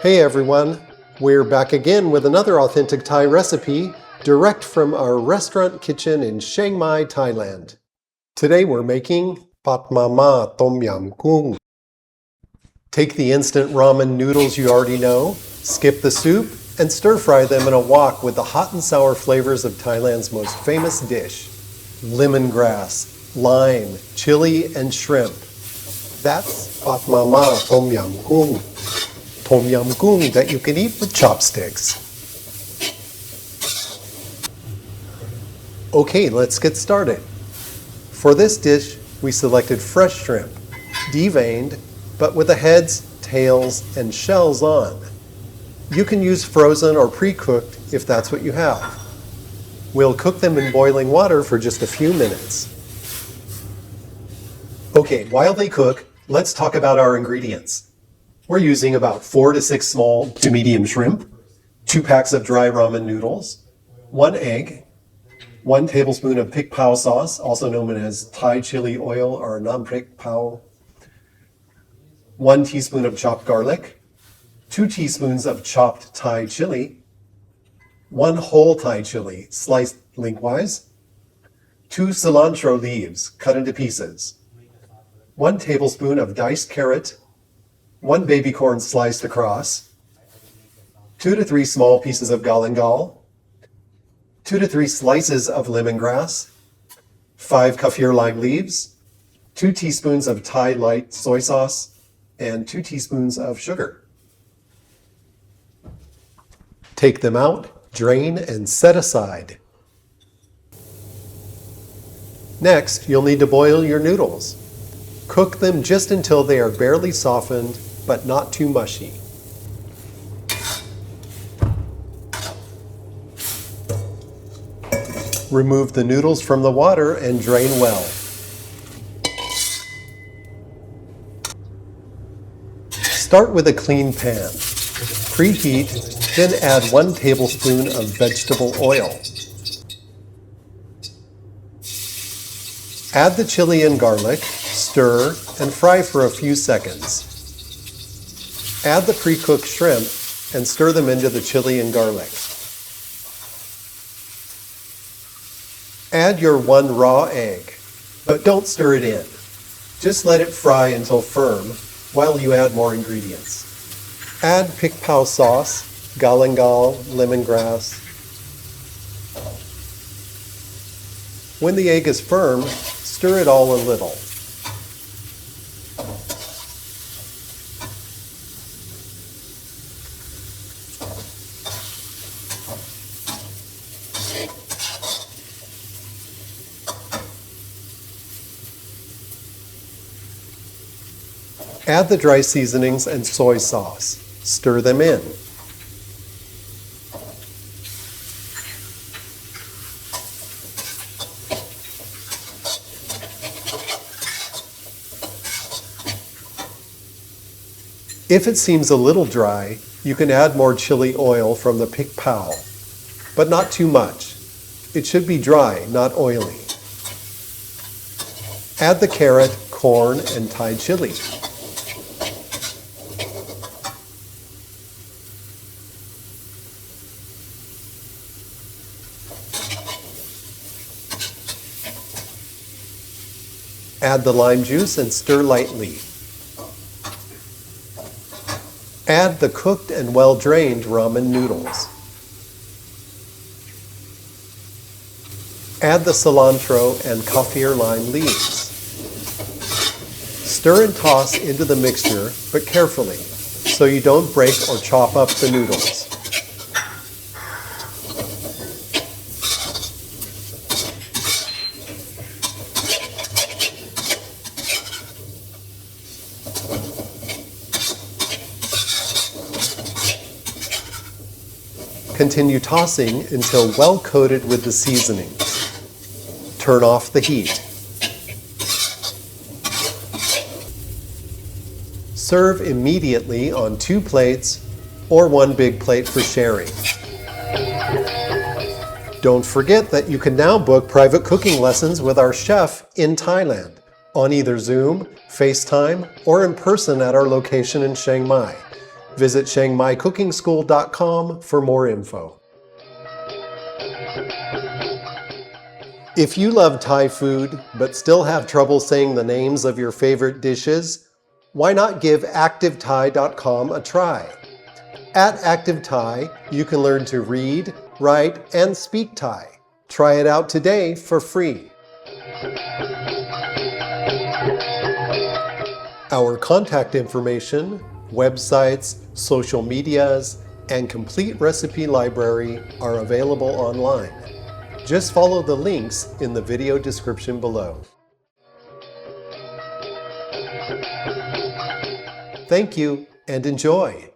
Hey everyone, we're back again with another authentic Thai recipe, direct from our restaurant kitchen in Chiang Mai, Thailand. Today we're making Pat Mama Tom Yum Goong. Take the instant ramen noodles you already know, skip the soup, and stir-fry them in a wok with the hot and sour flavors of Thailand's most famous dish. Lemongrass, lime, chili, and shrimp. That's Pat Mama Tom Yum Goong. Tom Yum Goong that you can eat with chopsticks. Okay, let's get started. For this dish, we selected fresh shrimp, deveined, but with the heads, tails, and shells on. You can use frozen or pre-cooked if that's what you have. We'll cook them in boiling water for just a few minutes. Okay, while they cook, let's talk about our ingredients. We're using about 4 to 6 small to medium shrimp, 2 packs of dry ramen noodles, 1 egg, 1 tablespoon of prik pao sauce, also known as Thai chili oil or nam prik pao, 1 teaspoon of chopped garlic, 2 teaspoons of chopped Thai chili, 1 whole Thai chili sliced lengthwise, 2 cilantro leaves cut into pieces, 1 tablespoon of diced carrot, 1 baby corn sliced across, 2 to 3 small pieces of galangal, 2 to 3 slices of lemongrass, 5 kaffir lime leaves, 2 teaspoons of Thai light soy sauce, and 2 teaspoons of sugar. Take them out, drain, and set aside. Next, you'll need to boil your noodles. Cook them just until they are barely softened, but not too mushy. Remove the noodles from the water and drain well. Start with a clean pan. Preheat, then add 1 tablespoon of vegetable oil. Add the chili and garlic, stir, and fry for a few seconds. Add the pre-cooked shrimp and stir them into the chili and garlic. Add your 1 raw egg, but don't stir it in. Just let it fry until firm while you add more ingredients. Add prik pao sauce, galangal, lemongrass. When the egg is firm, stir it all a little. Add the dry seasonings and soy sauce. Stir them in. If it seems a little dry, you can add more chili oil from the prik pao, but not too much. It should be dry, not oily. Add the carrot, corn, and Thai chili. Add the lime juice and stir lightly. Add the cooked and well-drained ramen noodles. Add the cilantro and kaffir lime leaves. Stir and toss into the mixture, but carefully, so you don't break or chop up the noodles. Continue tossing until well coated with the seasonings. Turn off the heat. Serve immediately on 2 plates or 1 big plate for sharing. Don't forget that you can now book private cooking lessons with our chef in Thailand on either Zoom, FaceTime, or in person at our location in Chiang Mai. Visit chiangmaicookingschool.com for more info. If you love Thai food but still have trouble saying the names of your favorite dishes, why not give ActiveThai.com a try? At ActiveThai, you can learn to read, write, and speak Thai. Try it out today for free. Our contact information, websites, social medias, and complete recipe library are available online. Just follow the links in the video description below. Thank you and enjoy!